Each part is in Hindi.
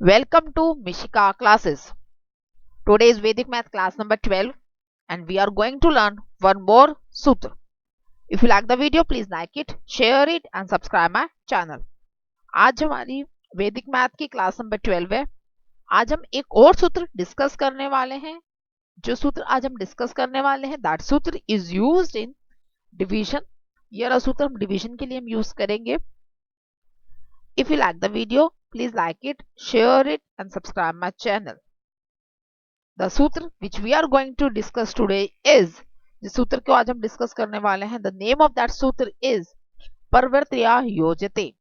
Welcome to Mishika classes. Today is Vedic Math class number 12 and we are going to learn one more sutra. If you like the video, please like it, share it and subscribe my channel. आज हमारी वैदिक मैथ की क्लास नंबर 12 है। आज हम एक और सूत्र डिस्कस करने वाले हैं। जो सूत्र आज हम डिस्कस करने वाले हैं दैट सूत्र इज यूज्ड इन डिवीजन। यह सूत्र हम डिवीजन के लिए हम यूज करेंगे। If you like the video, please like it, share it and subscribe my channel. The sutra which we are going to discuss today is, जिस सूत्र को आज हम डिस्कस करने वाले हैं, the name of that sutra is Parvartya Yojate.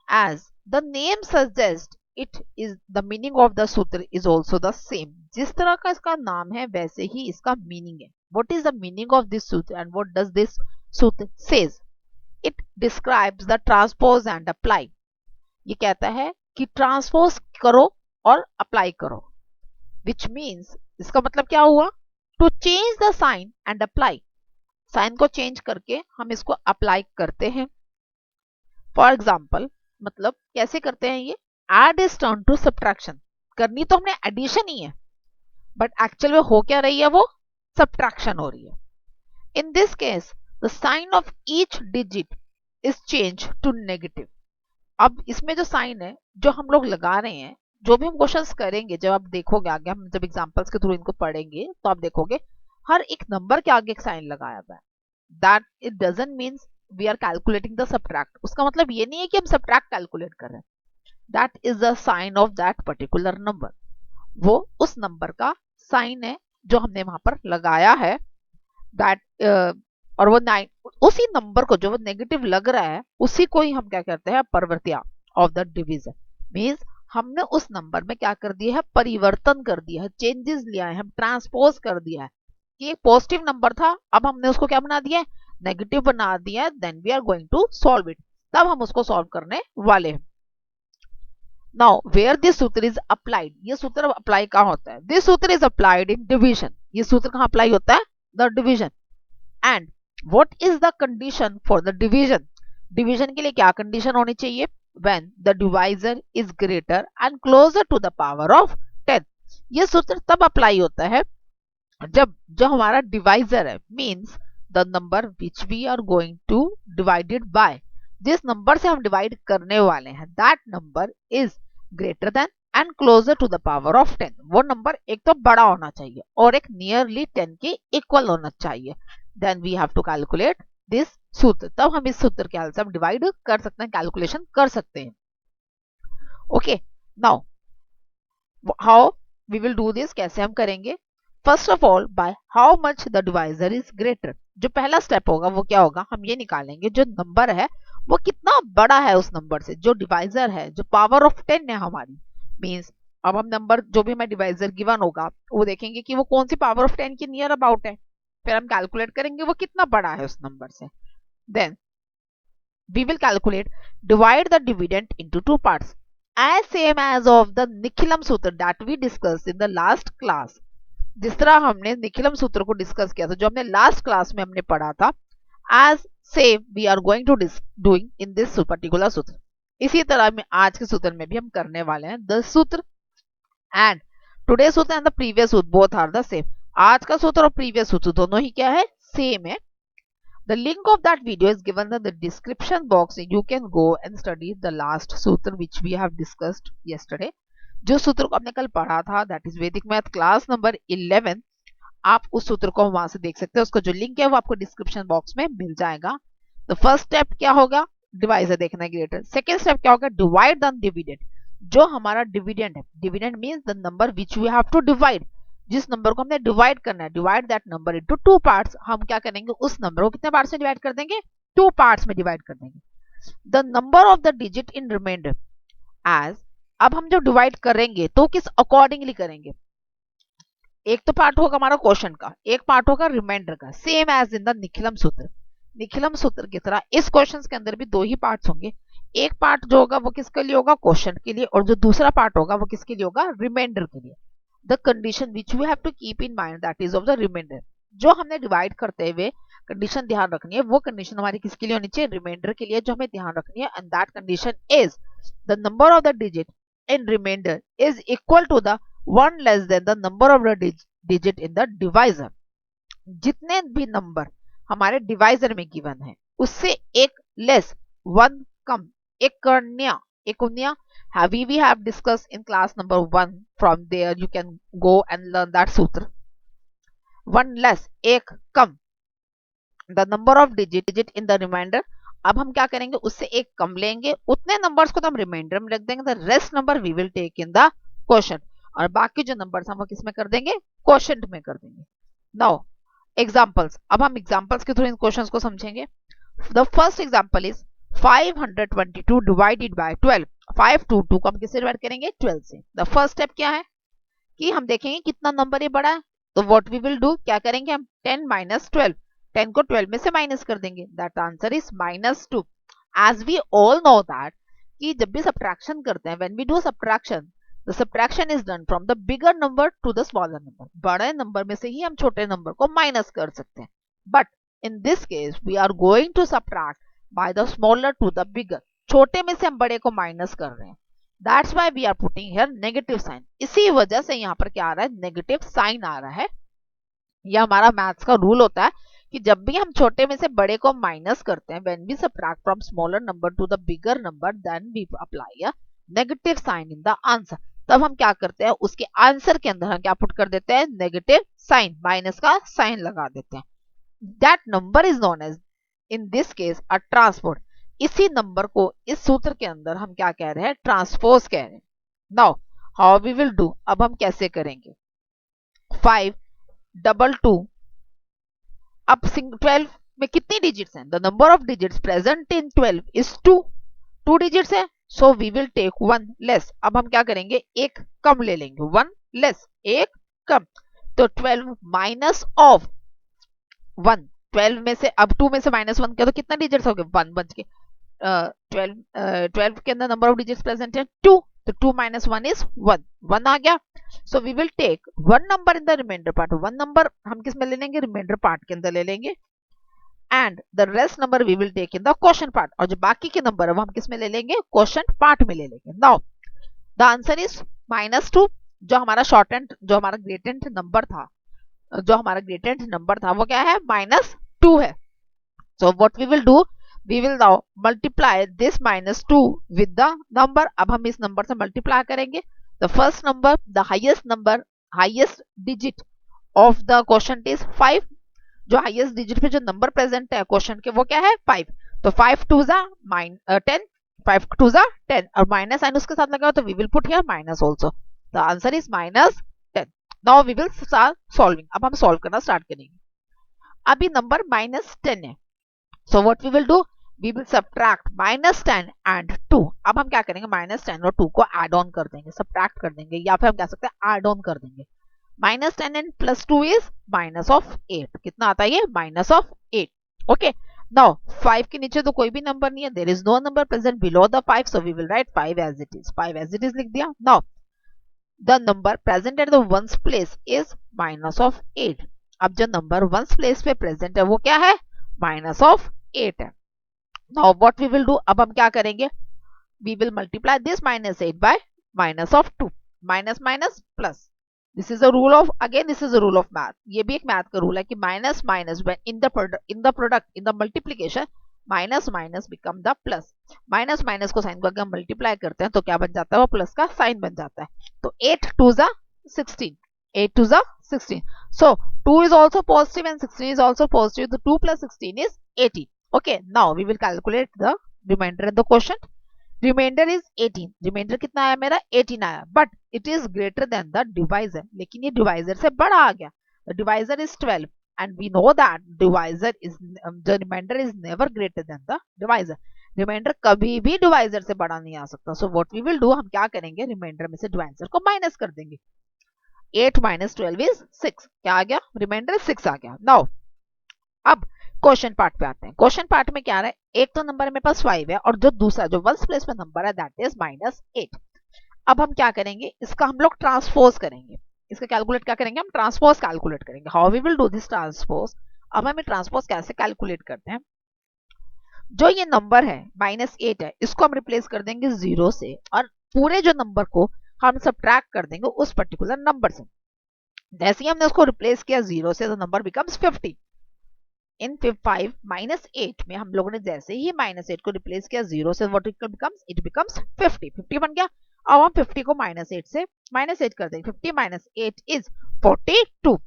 As the name suggests, it is the meaning of the sutra is also the same. जिस तरह का इसका नाम है वैसे ही इसका मीनिंग है. What is the meaning of this sutra and what does this sutra says? It describes the transpose and apply. ये कहता है कि ट्रांसपोज करो और अप्लाई करो, विच मीन्स इसका मतलब क्या हुआ? To change the sign and apply. Sign को चेंज करके हम इसको अप्लाई करते हैं। फॉर एग्जाम्पल, मतलब कैसे करते हैं ये? Add is turn to subtraction. करनी तो हमने एडिशन ही है, बट एक्चुअल में हो क्या रही है? वो सब्ट्रैक्शन हो रही है। In this case the sign of each digit is change to negative. अब इसमें जो साइन है जो हम लोग लगा रहे हैं, जो भी हम क्वेश्चंस करेंगे, जब आप देखोगे आगे, हम जब एग्जांपल्स के थ्रू इनको पढ़ेंगे तो आप देखोगे हर एक नंबर के आगे एक साइन लगाया हुआ है। That it doesn't means we are calculating the subtract. उसका मतलब ये नहीं है कि हम सब्ट्रैक्ट कैलकुलेट कर रहे हैं। That is the sign of that particular number. वो उस नंबर का साइन है जो हमने वहां पर लगाया है। दैट और वो उसी नंबर को जो वो नेगेटिव लग रहा है उसी को ही हम क्या कहते हैं? परिवर्त्या ऑफ द डिवीजन। मींस हमने उस नंबर में क्या कर दिया है? परिवर्तन कर दिया है, चेंजेस लिया है, हम ट्रांसपोज कर दिया है कि एक पॉजिटिव नंबर था, अब हमने उसको क्या बना दिया है? नेगेटिव बना दिया है। Then we are going to solve it. तब हम उसको सॉल्व करने वाले हैं। Now where this sutra is applied, ये सूत्र अप्लाई कहाँ होता है? This sutra is applied in division. ये सूत्र कहाँ अप्लाई होता है? The division. And what is the condition for the division? Division के लिए क्या कंडीशन होनी चाहिए? when the divisor is greater and closer to the power of 10। ये सूत्र तब अप्लाई होता है जब जो हमारा डिवाइजर है, means the number which we are going to divided by, जिस नंबर से हम डिवाइड करने वाले हैं, that number is greater than and closer to the power of 10। वो नंबर एक तो बड़ा होना चाहिए और एक नियरली 10 के इक्वल होना चाहिए। Then we have to calculate this sutra. तब हम इस सूत्र के हेल्प से हम डिवाइड कर सकते हैं, कैलकुलेशन कर सकते हैं। Okay, now how we will do this? कैसे हम करेंगे? First of all, by how much the divisor is greater. जो पहला स्टेप होगा वो क्या होगा? हम ये निकालेंगे जो नंबर है वो कितना बड़ा है उस नंबर से। जो डिवाइजर है, जो पावर ऑफ 10 है हमारी, मींस अब हम नंबर जो भी हमें डिवाइजर गिवन होगा वो देखेंगे कि वो कौन सी पावर ऑफ 10 के नियर अबाउट है। फिर हम कैलकुलेट करेंगे वो कितना बड़ा है उस नंबर से। Then we will calculate divide the dividend into two parts, as same as of the Nikhilam sutra that we discussed in the last class. जिस तरह हमने निखिलम सूत्र को डिस्कस किया था, जो हमने लास्ट क्लास में हमने पढ़ा था, as same we are going to doing in this particular sutra. इसी तरह में आज के सूत्र में भी हम करने वाले हैं। द सूत्र एंड टुडे सूत्र एंड द प्रीवियस सूत्र बोथ आर द सेम। आज का सूत्र और प्रीवियस सूत्र दोनों ही क्या है? सेम है। The link of that video is given in the description box. You can go and study the last sutra which we have discussed yesterday. जो सूत्र को हमने कल पढ़ा था, that is Vedic Math class number 11, आप उस सूत्र को वहां से देख सकते हैं। उसका जो लिंक है वो आपको डिस्क्रिप्शन बॉक्स में मिल जाएगा। तो फर्स्ट स्टेप क्या होगा? डिवाइजर देखना है ग्रेटर। सेकेंड स्टेप क्या होगा? Divide the dividend. जो हमारा डिविडेंड है, dividend means the number which we have to divide, जिस नंबर को हमने डिवाइड करना है, divide that number into two parts. हम क्या करेंगे? उस नंबर को कितने पार्ट्स में डिवाइड कर देंगे? टू पार्ट्स में डिवाइड कर देंगे। The number of the digit in remainder as, अब हम जब डिवाइड करेंगे तो किस अकॉर्डिंगली करेंगे? एक तो पार्ट होगा हमारा क्वेश्चन का, एक पार्ट होगा रिमाइंडर का, same as in the Nikhilam sutra. Nikhilam सूत्र की तरह इस क्वेश्चन के अंदर भी दो ही पार्ट्स होंगे। एक पार्ट जो होगा वो किसके लिए होगा? क्वेश्चन के लिए, और जो दूसरा पार्ट होगा वो किसके लिए होगा? रिमाइंडर के लिए। The condition which we have to keep in mind that is of the remainder. जो हमने डिवाइड करते हुए कंडीशन ध्यान रखनी है, वो कंडीशन हमारी किसके लिए होनी चाहिए? रिमाइंडर के लिए, जो हमें ध्यान रखनी है। And that condition is the number of the digit in remainder is equal to the one less than the number of the digit in the divisor. जितने भी नंबर हमारे डिवाइजर में गिवन है उससे एक लेस, वन कम, एक उन्या we have discussed in class number 1. From there you can go and learn that sutra. One less, एक कम, the number of digit in the remainder. अब हम क्या करेंगे, उससे एक कम लेंगे, उतने नंबर्स को तो हम रिमाइंडर में रख देंगे, the rest number we will take in the quotient, और बाकी जो नंबर्स हम वो किस में कर देंगे, क्वोशंट में कर देंगे. नाउ एग्जांपल्स, अब हम एग्जांपल्स के थ्रू इन क्वेश्चंस को समझेंगे. The first example is 522 divided by 12. 522 को हम किससे डिवाइड करेंगे, 12 से. द फर्स्ट स्टेप क्या है कि हम देखेंगे कितना नंबर ये बड़ा है, तो व्हाट वी विल डू, क्या करेंगे हम, 10 माइनस 12, 10 को 12 में से माइनस कर देंगे, that answer is -2. As we all know that कि जब भी सब्ट्रैक्शन करते हैं, when we do subtraction, the subtraction is done from the bigger number to the smaller number. बड़े नंबर में से ही हम छोटे नंबर को माइनस कर सकते हैं, but in this case we are going to subtract by the smaller to the bigger. छोटे में से हम बड़े को माइनस कर रहे हैं, that's why we are putting here negative sign. इसी वजह से यहाँ पर क्या आ रहा है, नेगेटिव साइन आ रहा है. यह हमारा मैथ्स का रूल होता है कि जब भी हम छोटे में से बड़े को माइनस करते हैं, when we subtract from smaller number to the bigger number, then we apply a negative sign in the answer. तब हम क्या करते हैं, उसके आंसर के अंदर हम क्या पुट कर देते हैं, नेगेटिव साइन, माइनस का साइन लगा देते हैं. That number is known as in this case a transpose. इसी नंबर को इस सूत्र के अंदर हम क्या कह रहे हैं, ट्रांसपोज कह रहे हैं. Now how we will do, अब हम कैसे करेंगे. 522, अब 12 में कितनी डिजिट्स हैं, the number of digits present in 12 is 2 digits है, so we will take 1 less. अब हम क्या करेंगे, एक कम ले लेंगे, 1 लेस, एक कम, तो 12 माइनस ऑफ 1, 12 में से अब 2 में से -1 किया तो कितना डिजिट्स हो गए, 1 बच के. 12 के अंदर नंबर ऑफ डिजिट्स प्रेजेंट है 2, तो 2 माइनस 1 इज 1, 1 आ गया. So we will take 1 number in the remainder part. 1 number हम किस में ले लेंगे, रिमाइंडर पार्ट के अंदर ले लेंगे, and the rest number we will take in the quotient part. और जो बाकी के नंबर है वो हम किस में ले लेंगे, क्वोशंट पार्ट में ले लेंगे. Now the answer is -2. जो हमारा शॉर्ट एंड, जो हमारा ग्रेटेंट नंबर था, वो क्या है, -2 है. So what we will do, we will now multiply this -2 with the number. अब हम इस नंबर से मल्टीप्लाई करेंगे. the first number, the highest digit of the quotient is 5. जो highest digit पे जो नंबर प्रेजेंट है क्वोशंट के वो क्या है, 5. तो 5 2 जा 10, 5 2 जा 10, और माइनस साइन उसके साथ लगा, तो we will put here minus also. the answer is -10. now we will start solving. अब हम सॉल्व करना स्टार्ट करेंगे. अभी नंबर -10 है, so what we will do, we will subtract -10 and 2. अब हम क्या करेंगे, -10 और 2 को ऐड ऑन कर देंगे, सब्ट्रैक्ट कर देंगे, या फिर हम कह सकते हैं ऐड ऑन कर देंगे. -10 and +2 is -8. कितना आता है ये, -8. ओके. नाउ 5 के नीचे तो कोई भी नंबर नहीं है, there is no number present below the 5, so we will write 5 as it is. 5 as it is लिख दिया. Now the number present at the ones place is -8. अब जो नंबर वंस प्लेस पे प्रेजेंट है वो क्या है, -8 है. Now what we will do, अब हम क्या करेंगे, we will multiply this -8 by -2. Minus minus plus. This is a rule of, again this is a rule of math. ये भी एक मैथ का रूल है कि minus minus in the product in the multiplication minus minus become the plus. Minus minus को साइन को अगर हम मल्टीप्लाई करते हैं तो क्या बन जाता है, वो प्लस का साइन बन जाता है. तो 8 2 जा 16, 8 2 जा 16. So 2 is also positive and 16 is also positive. So 2 plus 16 is 18. Okay, now we will calculate the remainder in the quotient. Remainder is 18. Remainder कितना आया मेरा, 18 आया, but it is greater than the divisor. लेकिन ये divisor से बड़ा आ गया. The divisor is 12 and we know that divisor is the remainder is never greater than the divisor. Remainder कभी भी divisor से बड़ा नहीं आ सकता. So what we will do, हम क्या करेंगे, remainder में से divisor को माइनस कर देंगे. 8 minus 12 is 6. क्या आ गया, रिमाइंडर 6 आ गया. नाउ अब क्वेश्चन पार्ट पे आते हैं. क्वेश्चन पार्ट में क्या आ रहा है, एक तो नंबर मेरे पास 5 है और जो दूसरा जो वंस प्लेस में नंबर है दैट इज -8. अब हम क्या करेंगे, इसका हम लोग ट्रांसपोज करेंगे. इसका कैलकुलेट क्या करेंगे, हम ट्रांसपोज कैलकुलेट करेंगे. How we will do this transpose. अब हमें ट्रांसपोज कैसे कैलकुलेट करते हैं, जो ये नंबर है -8 है, इसको हम रिप्लेस कर देंगे 0 से, और पूरे जो नंबर को हम सब्ट्रैक्ट कर देंगे उस पर्टिकुलर नंबर से। जैसे ही हमने उसको रिप्लेस किया 0 से, तो नंबर बिकम्स 50। इन 5 माइनस 8 में हम लोगों ने जैसे ही माइनस 8 को रिप्लेस किया 0 से, what it becomes, it becomes 50। 50 बन गया। अब हम 50 को माइनस 8 से माइनस 8 कर देंगे। 50 minus 8 is 42।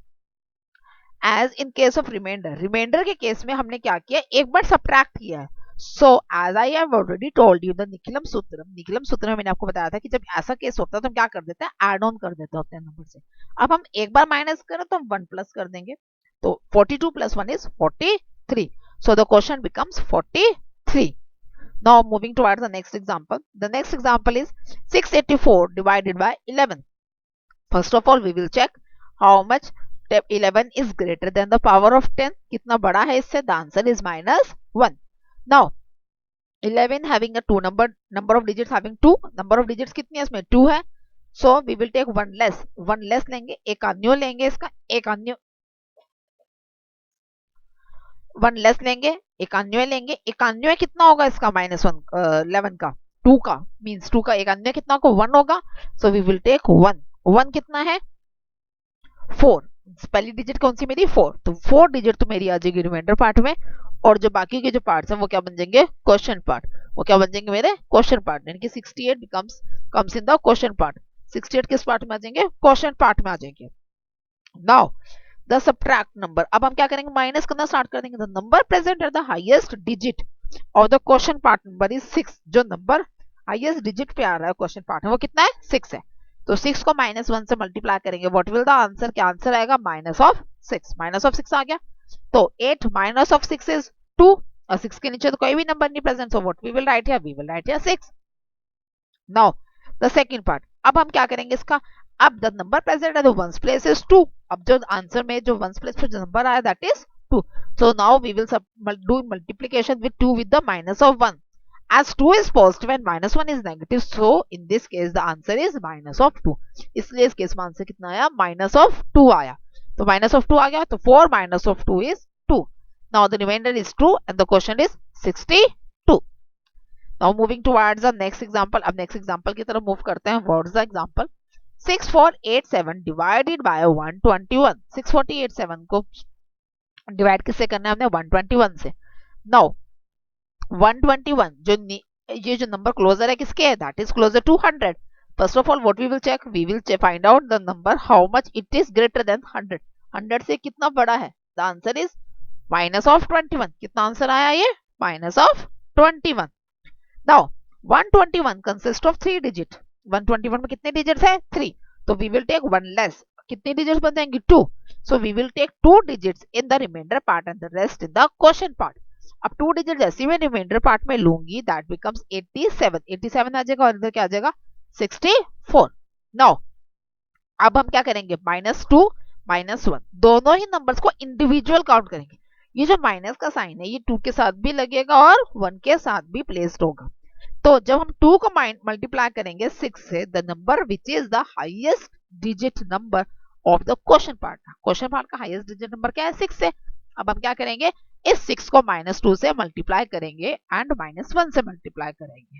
As in case of reminder, reminder के केस में हमने क्या किया, एक बार सब्ट्रैक्ट किया है। So as I have already told you the Nikhilam sutram, Nikhilam sutra में मैंने आपको बताया था कि जब ऐसा केस होता है तो हम क्या कर देते हैं, ऐड ऑन कर देते होते हैं नंबर से। अब हम एक बार माइनस करें तो हम 1 प्लस कर देंगे, तो 42 plus 1 is 43। So the question becomes 43. Now moving towards the next example. The next example is 684 divided by 11. First of all, we will check how much 11 is greater than the power of 10. कितना बड़ा है इससे? The answer is minus 1. Now 11 having a number of digits having 2. Number of digits कितनी है इसमें? 2 है. So we will take one less लेंगे, एक अन्य लेंगे इसका, एक अन्य 1 लेस लेंगे, एकान्वय लेंगे। एकान्वय कितना होगा इसका? माइनस 1 11 का 2 का मींस 2 का एकान्वय कितना होगा? 1 होगा। सो वी विल टेक 1। 1 कितना है? 4। पहली डिजिट कौन सी मेरी? 4। तो 4 डिजिट तो मेरी आ जाएगी रिमाइंडर पार्ट में, और जो बाकी के जो पार्ट्स हैं वो क्या बन जाएंगे? Question part. वो क्या बन जाएंगे मेरे? Question part. यानी कि 68 comes in the question part. 68 किस पार्ट में आ जाएंगे? क्वेश्चन पार्ट में आ जाएंगे। Now the subtract number. अब हम क्या करेंगे? माइनस करना स्टार्ट कर देंगे। The number present at the highest digit of the question part number is 6। जो नंबर हाईएस्ट डिजिट पे आ रहा है क्वेश्चन पार्ट में वो कितना है? 6 है। तो 6 को माइनस 1 से मल्टीप्लाई करेंगे, व्हाट विल द आंसर? क्या आंसर आएगा? Minus of 6। माइनस ऑफ 6 आ गया। तो 8 माइनस ऑफ 6 इज 2, और 6 के नीचे तो कोई भी नंबर नहीं present, so what we will write here? We will write here 6। Now the second part. अब हम क्या करेंगे इसका? अब the number present at the ones place is 2। अब जो आंसर में जो वंस प्लेस पे जो नंबर आया that is 2। So now we will do multiplication with 2 with the minus of 1. As 2 is positive and minus 1 is negative, so in this case the answer is minus of 2. इसलिए इस केस में आंसर कितना आया? माइनस ऑफ 2 आया। तो माइनस ऑफ 2 आ गया, तो 4 minus of 2 is 2. Now the remainder is 2 and the question is 62. Now moving towards the next example. अब next example की तरफ move करते हैं. What is the example? 6487 divided by 121. 6487 को डिवाइड किससे करना है हमने? 121 से। नाउ 121 जो ये जो नंबर क्लोजर है किसके है? That is closer to 100. First of all what we will check? We will find out the number how much it is greater than 100. 100 से कितना बड़ा है? The answer is minus of 21. कितना आंसर आया ये? Minus of 21. Now 121 consist of 3 digit. 121 में कितने डिजिट्स है? 3। तो वी विल टेक 1 लेस। कितनी डिजिट्स बन जाएंगी? 2। सो we will take 2 digits in the remainder part and the rest in the question part. अब 2 डिजिट जैसे मैं रिमाइंडर पार्ट में लूंगी दैट बिकम्स 87। 87 आ जाएगा और इधर क्या आ जाएगा? 64। नाउ अब हम क्या करेंगे? माइनस 2 माइनस 1 दोनों ही नंबर्स को इंडिविजुअल काउंट करेंगे। ये जो माइनस का साइन है ये 2 के साथ भी लगेगा और 1 के साथ भी प्लेस्ड होगा। तो जब हम 2 को मल्टीप्लाई करेंगे 6 से, the number which is the highest digit number of the question part. Question part का हाईएस्ट डिजिट नंबर क्या है? 6 है। अब हम क्या करेंगे? इस 6 को माइनस 2 से मल्टीप्लाई करेंगे एंड माइनस 1 से मल्टीप्लाई करेंगे।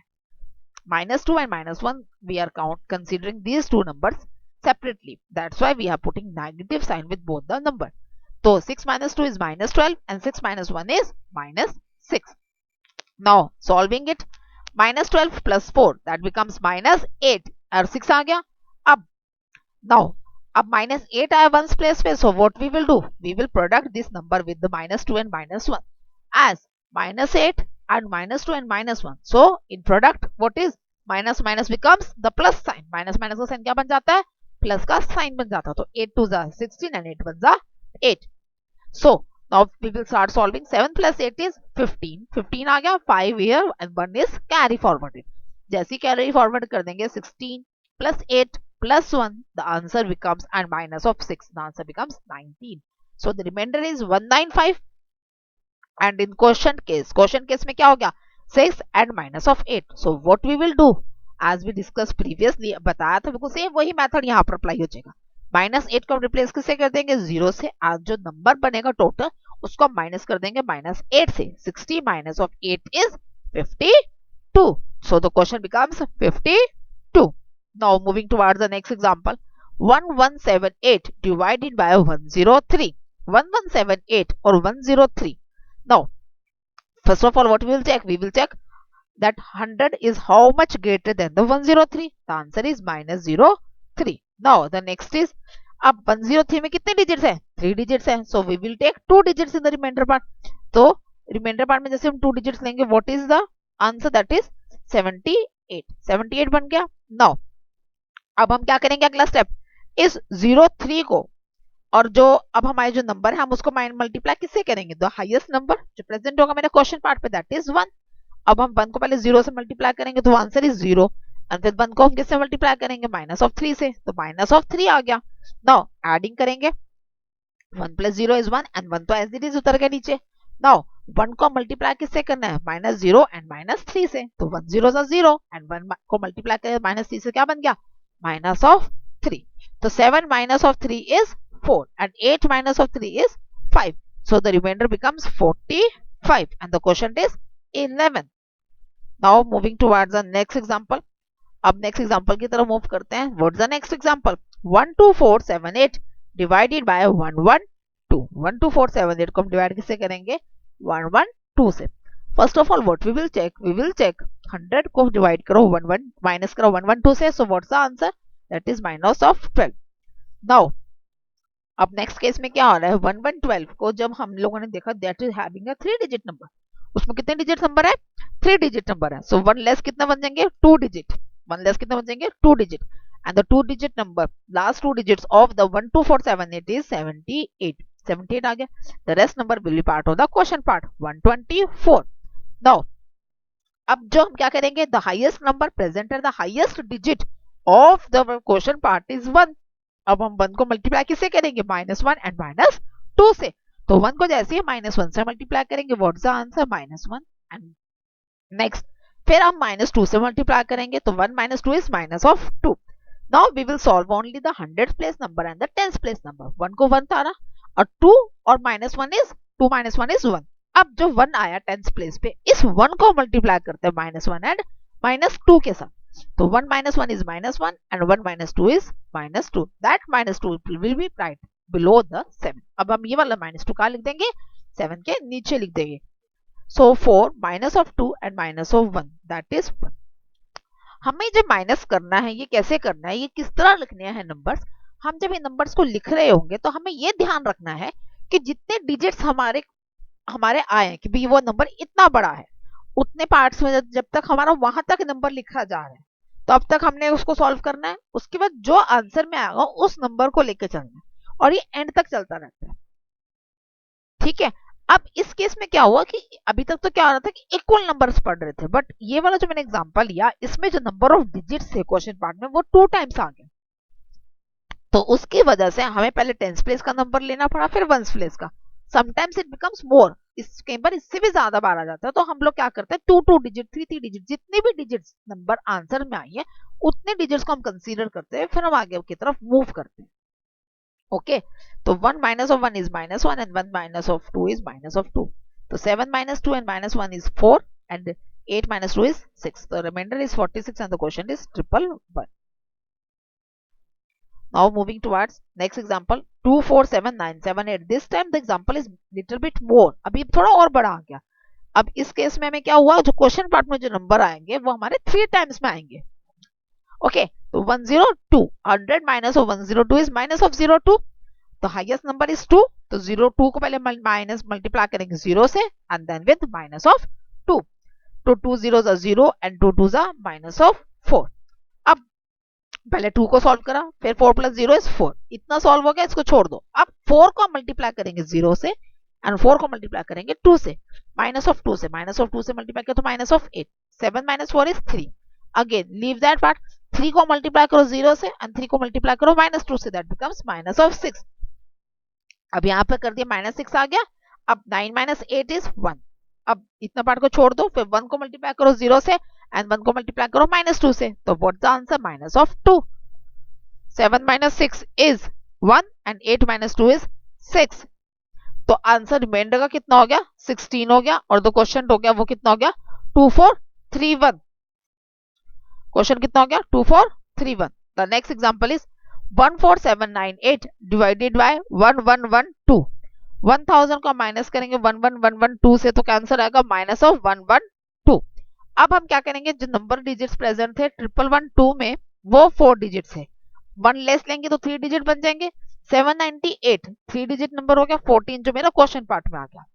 Minus 2 and minus 1 we are considering these two numbers separately. That's why we are putting negative sign with both the number. So 6 minus 2 is minus 12 and 6 minus 1 is minus 6. Now solving it, minus 12 plus 4 that becomes minus 8 और 6 आ गया। अब now अब minus 8 आया ones place पे, so what we will do? We will product this number with the minus 2 and minus 1 as minus 8 and minus 2 and minus 1. So in product what is? minus minus becomes the plus sign. minus minus का साइन क्या बन जाता है? प्लस का साइन बन जाता है। तो 8 2 जा 16 and 8 1 जा 8. So now we will start solving. 7 plus 8 is 15. 15 आ गया, 5 here and 1 is carry forwarded. जैसे carry forward कर देंगे 16 plus 8 plus 1, the answer becomes, and minus of 6, the answer becomes 19. So the remainder is 195. And in question case में क्या हो गया? 6 and minus of 8. So what we will do? As we discussed previously, बताया था बिल्कुल सेम वही मेथड यहाँ पर अप्लाई हो जाएगा। माइनस 8 को रिप्लेस किससे कर देंगे? 0 से। आज जो नंबर बनेगा टोटल उसको माइनस कर देंगे माइनस 8 से। 60 minus of 8 is 52. So the question becomes 52. 2. Now moving towards the next example. 1178 divided by 103. 1178 or 103. Now first of all, what we will check? We will check that 100 is how much greater than the 103. The answer is minus 03. Now the next is, अब 103 में कितने डिजिट्स हैं? 3 डिजिट्स हैं. So we will take 2 digits in the remainder part. तो रिमाइंडर पार्ट में जैसे हम 2 डिजिट्स लेंगे, what is the answer? That is 78. 78 बन गया. नाउ अब हम क्या करेंगे? अगला स्टेप, इस 03 को और जो अब हमारे जो नंबर है हम उसको मल्टीप्लाई किससे करेंगे? द हाईएस्ट नंबर जो प्रेजेंट होगा मेरे क्वेश्चन पार्ट पे, दैट इज 1. अब हम 1 को पहले 0 से मल्टीप्लाई करेंगे तो आंसर इज 0. एंड फिर 1 को हम किससे मल्टीप्लाई करेंगे? माइनस ऑफ 3 से, तो माइनस ऑफ 3 आ गया. नाउ एडिंग करेंगे, 1 प्लस 0 इज 1 एंड 1 तो एज इट इज उतर गया नीचे. नाउ 1 को मल्टीप्लाई किससे करना है? माइनस 0 एंड माइनस 3 से, तो 1 0 0 एंड 1 को मल्टीप्लाई करें माइनस 3 से, क्या बन गया? Minus of 3. तो 7 minus of 3 is 4 and 8 minus of 3 is 5. So the remainder becomes 45 and the quotient is 11. Now moving towards the next example. अब next example की तरफ मूव करते हैं. What's the next example? 12478 divided by 112. 12478 को हम डिवाइड किससे करेंगे? 112 से. First of all, what we will check? We will check 100 को डिवाइड करो 11 माइनस करो 112 से. So what's the answer? That is minus of 12. Now अब नेक्स्ट केस में क्या हो रहा है? 1112 को जब हम लोगों ने देखा that is having a 3 digit number. उसमें कितने डिजिट नंबर है? 3 डिजिट नंबर है. सो 1 लेस कितना बन जाएंगे? 2 डिजिट. 1 लेस कितना बन जाएंगे? 2 digit. And the 2 digit number, last 2 digits of the 12478 is 78. 78 आ गया. The rest number will be part of the question part 124. Now अब जो हम क्या करेंगे? The highest number present at the highest digit of the question part is 1. अब हम 1 को मल्टीप्लाई किससे करेंगे? माइनस 1 एंड माइनस 2 से. तो 1 को जैसे ही माइनस 1 से मल्टीप्लाई करेंगे, what's the answer? Minus 1. And next फिर हम माइनस 2 से मल्टीप्लाई करेंगे, तो 1 minus 2 is minus of 2. Now we will solve only the 100th place number and the 10th place number. 1 को 1 था ना, और 2 और माइनस 1 इज 2 माइनस 1 इज 1. अब जो 1 आया 10th प्लेस पे, इस 1 को मल्टीप्लाई करते हैं माइनस 1 एंड माइनस 2 के साथ. So 1 minus 1 is minus 1 and 1 minus 2 is minus 2. That minus 2 will be right below the 7. अब हम ये वाला minus 2 कहाँ लिख देंगे? 7 के नीचे लिख देंगे. So 4 minus of 2 and minus of 1, that is 1. हमें जब माइनस करना है, ये कैसे करना है, ये किस तरह लिखने हैं नंबर्स? हम जब ये नंबर्स को लिख रहे होंगे तो हमें ये ध्यान रखना है कि जितने डिजिट्स हमारे आए कि भाई वो नंबर इतना बड़ा है, उतने पार्ट्स में जब तक हमारा वहां तक नंबर लिखा जा रहा है तो अब तक हमने उसको सॉल्व करना है. उसके बाद जो आंसर में आएगा उस नंबर को लेकर चलना है और ये एंड तक चलता रहता है. ठीक है. अब इस केस में क्या हुआ कि अभी तक तो क्या हो रहा था कि इक्वल नंबर्स पढ़ रहे थे, बट ये वाला जो मैंने एग्जांपल लिया इसमें जो नंबर ऑफ डिजिट्स थे क्वेश्चन पार्ट में वो 2 टाइम्स आ गए. तो उसकी वजह से हमें पहले 10th प्लेस का नंबर लेना पड़ा, फिर 1st प्लेस का. समटाइम्स इट बिकम्स मोर, इस कई बार इससे भी ज्यादा बार आ जाता है. तो हम लोग क्या करते हैं? 2 डिजिट 3 डिजिट जितने भी डिजिट्स नंबर आंसर में आई है उतने डिजिट्स को हम कंसीडर करते हैं, फिर हम आगे की तरफ मूव करते हैं. ओके. तो 1 minus of 1 is minus 1 and 1 minus of 2 is minus of 2. तो 7 minus 2 and minus 1 is 4 and 8 minus 2 is 6. The remainder is 46 and the quotient is 111. Now moving towards next example 247978. This time the example is little bit more. अभी थोड़ा और बड़ा आ गया. अब इस केस में हमें क्या हुआ? जो क्वेश्चन पार्ट में जो नंबर आएंगे वो हमारे 3 टाइम्स में आएंगे. ओके. तो 102. 100 minus of 102 is minus of 02. तो हाईएस्ट नंबर इज 2. तो 02 को पहले माइनस मल्टीप्लाई करेंगे 0 से and then with minus of 2. तो 2 zeros are 0 and 2 2s are minus of 4. अब पहले 2 को सॉल्व करा, फिर 4 plus 0 is 4. इतना सॉल्व हो गया, इसको छोड़ दो. अब 4 को मल्टीप्लाई करेंगे 0 से एंड 4 को मल्टीप्लाई करेंगे 2 से. माइनस ऑफ 2 से मल्टीप्लाई करो तो minus of 8. 7 minus 4 is 3. Again leave that part. 3 को मल्टीप्लाई करो 0 से एंड 3 को मल्टीप्लाई करो माइनस 2 से, दैट बिकम्स माइनस ऑफ 6. अब यहाँ पे कर दिया माइनस 6 आ गया. अब 9 minus 8 is 1. अब इतना पार्ट को छोड़ दो, फिर 1 को मल्टीप्लाई करो 0 से एंड 1 को मल्टीप्लाई करो माइनस 2 से. तो what the answer? Minus of 2. 7 minus 6 is 1 and 8 minus 2 is 6. तो आंसर रिमाइंडर का कितना हो गया? 16 हो गया और जो क्वेश्चन हो गया वो कितना हो गया? 2431. क्वेश्चन कितना हो गया 2431. The next example is 14798 divided by 1112. 1000 को माइनस करेंगे 11112 से तो आंसर आएगा माइनस ऑफ 112. अब हम क्या करेंगे, जो नंबर डिजिट्स प्रेजेंट थे 1112 में वो 4 डिजिट्स है, 1 लेस लेंगे तो 3 डिजिट बन जाएंगे. 798 3 डिजिट नंबर हो गया. 14 जो मेरा क्वेश्चन पार्ट में आ गया.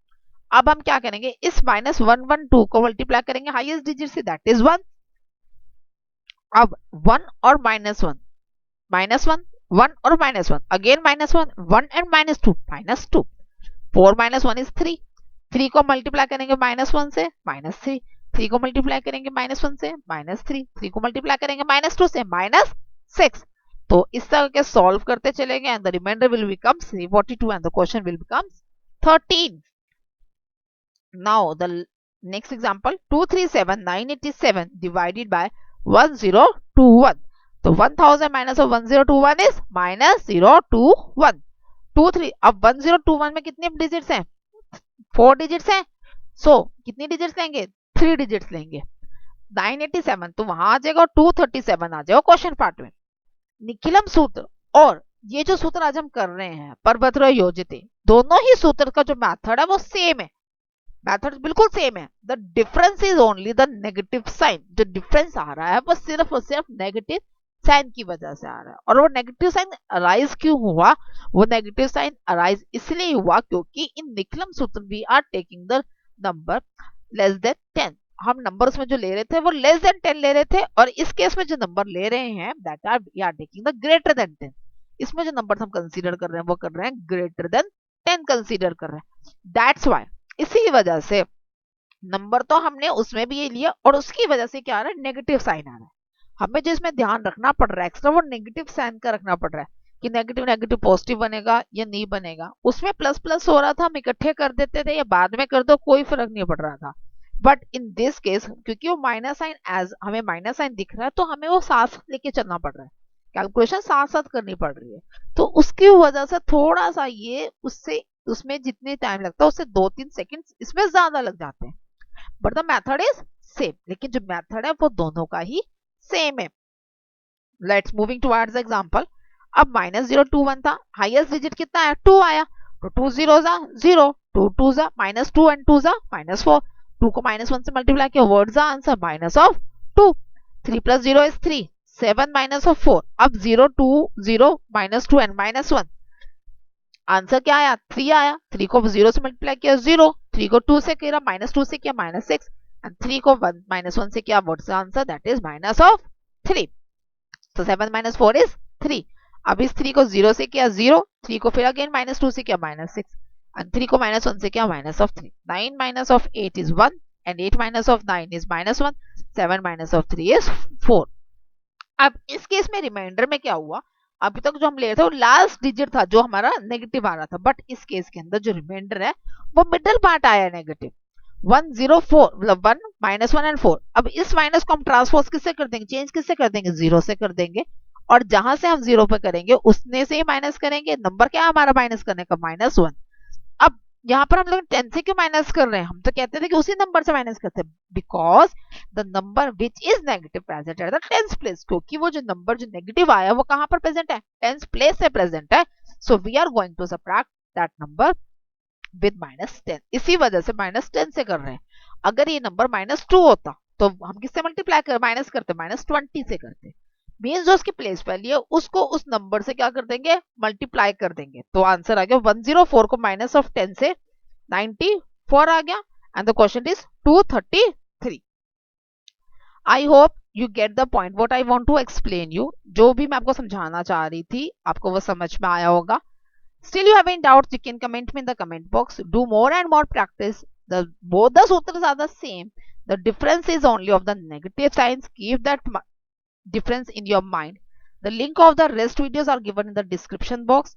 अब हम क्या करेंगे, इस माइनस 112 को मल्टीप्लाई करेंगे हाईएस्ट डिजिट से, दैट इज 1. अब 1 और माइनस 1, माइनस 1, 1 और minus 1, again minus 1, 1 and minus 2, minus 2. 4 minus 1 is 3. 3 को मल्टीप्लाई करेंगे माइनस 1 से, माइनस 3. 3 को मल्टीप्लाई करेंगे माइनस 1 से, माइनस 3. 3 को मल्टीप्लाई करेंगे माइनस 2 से, माइनस 6. तो इस तरह के सॉल्व करते चलेंगे and the remainder will become 342 and the question will become 13. Now the next example 237987 divided by 1021. तो 1000 माइनस ऑफ 1021 इज माइनस 021. 23. अब 1021 में कितने डिजिट्स हैं, 4 डिजिट्स हैं. सो कितनी डिजिट्स लेंगे, 3 डिजिट्स लेंगे. 987 तो वहां आ जाएगा, 237 आ जाएगा क्वेश्चन पार्ट में. निखिलम सूत्र और ये जो सूत्र आज हम कर रहे हैं परभद्र योजिते, दोनों ही सूत्र का जो मेथड है वो सेम है, मेथड बिल्कुल सेम है. The difference is only the negative sign. जो डिफरेंस आ रहा है वो सिर्फ और सिर्फ नेगेटिव साइन की वजह से आ रहा है. और वो नेगेटिव साइन अराइज क्यों हुआ, वो नेगेटिव साइन अराइज इसलिए हुआ क्योंकि in Nikhilam Sutra we are taking the number less than 10. हम नंबर उसमें जो ले रहे थे वो लेस देन 10 ले रहे थे, और इस केस में जो नंबर ले रहे हैं that are we are taking the greater than 10. इसमें जो नंबर हम कंसीडर कर रहे हैं वो कर रहे हैं ग्रेटर देन 10 कंसीडर कर रहे हैं. दैट्स व्हाई, इसी वजह से नंबर तो हमने उसमें भी ये लिया और उसकी वजह से क्या आ रहा है, नेगेटिव साइन आ रहा है. हमें जो इसमें ध्यान रखना पड़ रहा है एक्स्ट्रा, वो नेगेटिव साइन का रखना पड़ रहा है कि नेगेटिव नेगेटिव पॉजिटिव बनेगा या नहीं बनेगा. उसमें प्लस प्लस हो रहा था, हम इकट्ठे कर देते थे या बाद में कर दो, कोई फर्क नहीं पड़ रहा था. बट इन दिस केस क्योंकि वो माइनस साइन एज हमें माइनस साइन दिख रहा है तो हमें वो साथ साथ लेके चलना पड़ रहा है, कैलकुलेशन साथ साथ करनी पड़ रही है. तो उसकी वजह से थोड़ा सा ये उससे उसमें जितने टाइम लगता है उससे 2-3 सेकंड इसमें ज्यादा लग जाते हैं. But the method is same, लेकिन जो मेथड है वो दोनों का ही सेम है. Let's moving towards example. अब माइनस 021 था, हाईएस्ट डिजिट कितना आया, 2 आया. तो 2 जीरो 0, 2 2 माइनस 2 एंड 2 माइनस 4. 2 को माइनस 1 से मल्टीप्लाई किया, word answer minus of 2. 3 plus 0 is 3. 7 minus of 4. अब 0 2 0 माइनस 2 एंड माइनस 1, आंसर क्या आया, 3 आया. 3 को 0 से मल्टीप्लाई किया 0. 3 को 2 से किया माइनस 2 से किया माइनस 6 एंड 3 को 1 माइनस 1 से किया, what's the answer, that is minus of 3. तो 7 माइनस 4 इज 3. अब इस 3 को 0 से किया 0. 3 को फिर अगेन माइनस 2 से किया माइनस 6 एंड 3 को माइनस 1 से किया minus of 3. 9 minus of 8 is 1 and 8 minus of 9 is minus 1. 7 minus of 3 is 4. अब इस केस में रिमाइंडर में क्या हुआ, अभी तक जो हम ले रहे थे वो लास्ट डिजिट था जो हमारा नेगेटिव आ रहा था, बट इस केस के अंदर जो रिमाइंडर है वो मिडिल पार्ट आया है नेगेटिव. 104 मतलब 1 माइनस 1 एंड 4. अब इस माइनस को हम ट्रांसपोज किससे कर देंगे, चेंज किससे कर देंगे, 0 से कर देंगे. और जहां से हम 0 पे करेंगे उसने से ही माइनस करेंगे. नंबर क्या है हमारा माइनस करने का, माइनस 1. अब यहाँ पर हम लोग 10 से क्यों माइनस कर रहे हैं, हम तो कहते थे कि उसी नंबर से माइनस करते हैं, because the number which is negative present at the tenth place. क्योंकि वो जो नंबर जो नेगेटिव आया वो कहां पर प्रेजेंट है, टेंथ प्लेस से प्रेजेंट है. So we are going to subtract that number with minus 10. इसी वजह से माइनस 10 से कर रहे हैं. अगर ये नंबर माइनस 2 होता तो हम किससे मल्टीप्लाई कर माइनस करते, माइनस 20 से करते. मीन्स जो उसकी प्लेस वैल्यू है उसको उस नंबर से क्या कर देंगे, मल्टीप्लाई कर देंगे. तो आंसर आ गया 104 को माइनस ऑफ 10 से 94 आ गया and the question is 233. I hope you get the point what I want to explain you. जो भी मैं आपको समझाना चाह रही थी आपको वो समझ में आया होगा. Still you have any doubts, you can comment me in the comment box. Do more and more practice. Both the sutras are the same. The difference is only of the negative signs. Keep that difference in your mind. The link of the rest videos are given in the description box.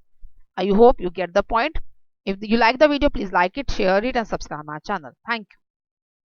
I hope you get the point. If you like the video, please like it, share it and subscribe my channel. Thank you.